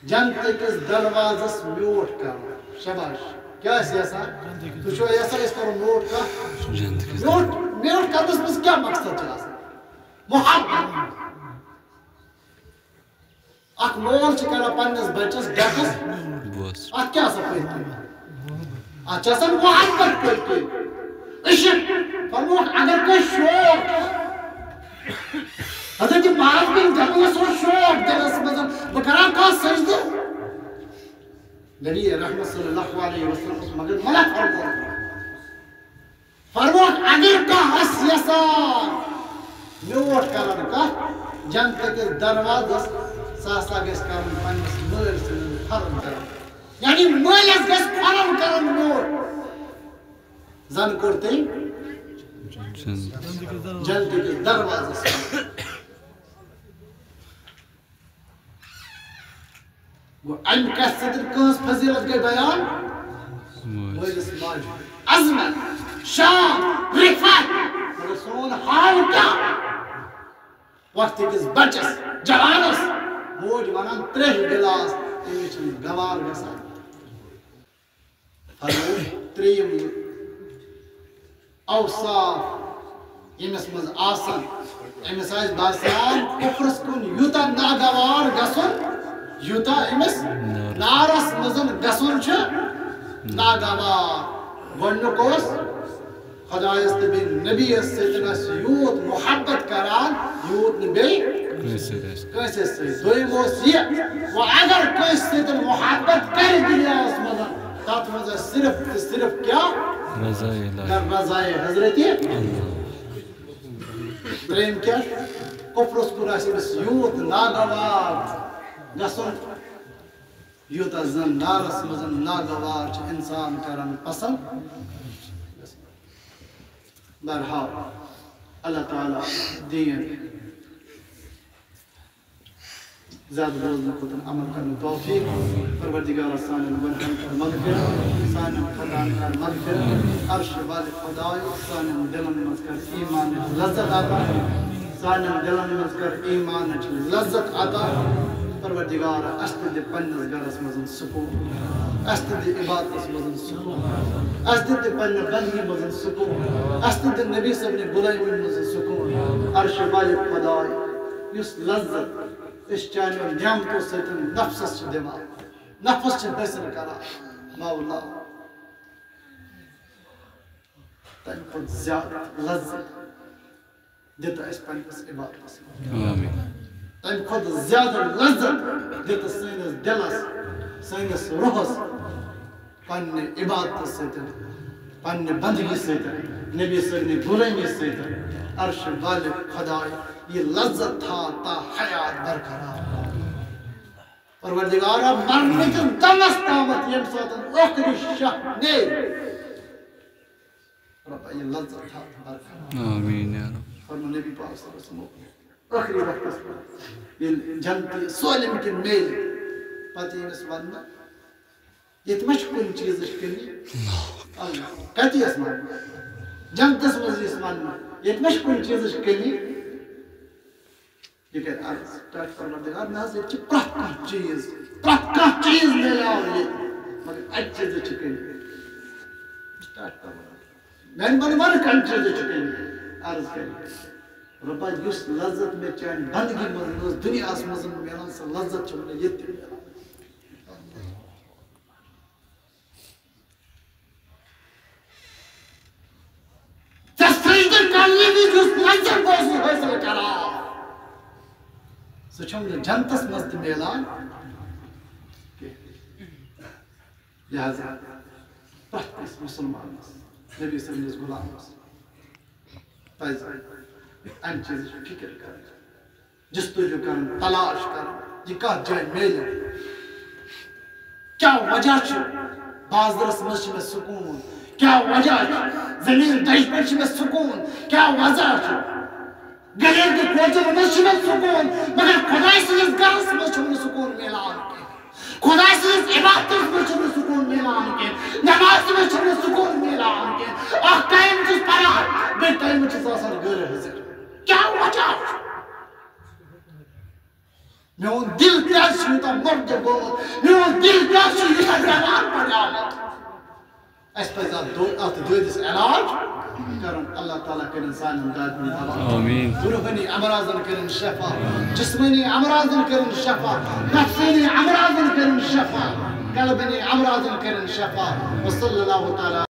جنت کس دروازس میوٹ کر شباش کیا ہے یسا تو چھو یسا اس کرو میوٹ کا میوٹ کرنس مز کیا مقصد چلا محبت اک مول چھ کرا پنس بچس ڈکس ات کیا سا پٔتۍ ات چھ آسان محبت پٔتۍ عشق فرموک اگر کوئی شوق حضرت معاذ بن جبل سو شوق دلس مز بہ کرا کا سجدہ نبی رحمت صلی اللہ علیہ وسلم مگر منع فرموک اگر کا ہس یسان میوٹ کرن کا جنت کے دروازس ساسا گس کرن پنس مٲلۍ سٕنٛدٮ۪ن کھۄرن کرن یعنی مٲلِس گژھِ کھۄرن کرن میوٹ زن کوٚر تٔمۍ جنت کے دروازس وہ ام کس صدر کنس فضیلت گئی بیان مٲلِس ماجہِ عظمت شان رفعت مگر سون حال کیا وقت کس بچس جوانس موج ونان 3 گلاس تمس گوار گژھان فرموش 3 اوصاف یمس مز آسان امس آس باسان کفرس کن یوتاہ ناگوار گژھُن یوتاہ امس نارس مزن گژھُن چھُ ناگوار گۄڈنیُک اوس خدایس تہٕ بیٚیہِ نبیس سۭتۍ ٲسۍ یوٗت محبت کران یوٗت نہٕ بیٚیہِ کٲنٛسہِ سۭتۍ دوٚیِم اوس یہِ وۄنۍ اگر کٲنٛسہِ سۭتۍ محبت کرِ دُنیاہس منٛز تتھ منٛز ٲسۍ صرف تہٕ صرف کیٛاہ رضایے حضرت ترٛیٚیِم کیٛاہ کفرس کُن آسہِ أمِس یوٗت ناگوار گژھُن یوٗتاہ زن نارس منٛز ناگوار چھُ انسان کران پسنٛد بہرحال اللہ تعالیٰ دین زیادہ بوزنہٕ کھۄتہٕ عمل کرنُک توفیق پروردگار سانٮ۪ن گۄنہن کر مغفرت سانٮ۪ن خطاہن کر مغفرت عرش والہِ خۄداے سانٮ۪ن دلن منٛز کر ایٖمانٕچ لذت عطا سانٮ۪ن دلن منٛز کر ایٖمانٕچ لذت عطا پروردگار اَسہِ تہِ دِ پننِس گرس منٛز سکوٗن اَسہِ تہِ دِ عبادتس منٛز سکوٗن اَسہِ تہِ دِ پننہِ بندگی منٛز سکوٗن اَسہِ تہِ دِ نبی صٲبنہِ غُلٲمی منٛز سکوٗن عرش والہِ خۄداے یُس لذت أسۍ چانیو نعمتو سۭتۍ نفسس چھِ دِوان نفس چھِ حٲصِل کران مولا تمہِ کھۄتہٕ زیادٕ لذت دِتہٕ اَسہِ پننِس عبادتس منٛز تمہِ کھۄتہٕ زیادٕ لذت دِتہٕ سٲنِس دلس سٲنِس روحس پننہِ عبادتس سۭتۍ پننہِ بندگی سۭتۍ نبی صٲبنہِ غُلٲمی سۭتۍ عرش والہِ خۄداے یہ لذت تھا تا حیات برقرار پروردگارا مرنے کے دمس تامت یم ساتن ٲخری شاہ نیرِ رب یہ لذت تھا برقرار آمین یا رب فرمو نبی پاک صلی اللہ علیہ وسلم ٲخری وقتس پر یہ جنتی سولم کن میل پتہ یمس وننا یت ما چھ کُنہِ چیٖزٕچ کٔمی کتہِ یس وننا جنتس منٛز یس وننا یت ما چھ کُنہِ چیٖزٕچ کٔمی یہ کہتے عرض سٹارٹ پروردگار مےٚ حظ ییٚتہِ چھِ پرٛٮ۪تھ کانٛہہ چیٖز میلیو ییٚتہِ مگر اَکہِ چیٖزٕچ چھِ کٔمی سٹارٹ پروردگار میٛانہِ وَنہٕ کَمہِ چیٖزٕچ چھِ کٔمی عرض کَرِ رۄبا یُس لذت مےٚ چانہِ بندگی منٛز ٲس دُنیاہس منٛز میلان سۄ لذت چھِ مےٚ ییٚتہِ تہِ میلان ژےٚ سجدٕ کرنہٕ وِزِ یُس لذت اوس حٲصِل کران سُہ چھُم نہٕ جنتس منٛز تہِ میلان لہذا پرٛٮ۪تھ کٲنٛسہِ مُسلمانس نبی صٲبنِس غُلامس پزِ امہِ چیٖزٕچ فِکر کرٕنۍ جستجوٗ کرُن تلاش کرُن یہِ کتھ جایہِ میلہِ کیٛاہ وجہ چھُ بازرس منٛز چھُ مےٚ سکوٗن کیٛاہ وجہ چھُ زمیٖن دجہِ پٮ۪ٹھ چھُ مےٚ سکوٗن کیٛاہ وجہ چھُ گلیر کے کوچن میں چھُنہٕ سکوٗن مگر خۄداے سٕنٛدِس گرس منٛز چھُنہٕ سکوٗن میلان کینٛہہ خۄداے سٕنٛدِس عبادتس منٛز چھُنہٕ سکوٗن میلان کینٛہہ نمازِ منٛز چھُنہٕ سکوٗن میلان کینٛہہ اکھ ٹایم چھُس پران بیٚیہِ ٹایمہٕ چھُس آسان گرٕ حٲضِر کیٛاہ وجہ چھُ میون دل کیٛازِ چھُ یوٗتاہ مردٕ گوٚمُت میون دل کیٛازِ چھُ یوٗتاہ بٮ۪مار پڑیومُت اَسہِ پَزِ اَتھ دٲدِس علاج کرُن اللہ تعالیٰ کٔرِنۍ سانٮ۪ن دادٮ۪ن دوا روحٲنی امراضن کٔرِنۍ شفا جسمٲنی امراضن کٔرِنۍ شفا نفسٲنی امراضن کٔرِنۍ شفا قلبٲنی امراضن کٔرِنۍ شفا وصلی اللہ تعالیٰ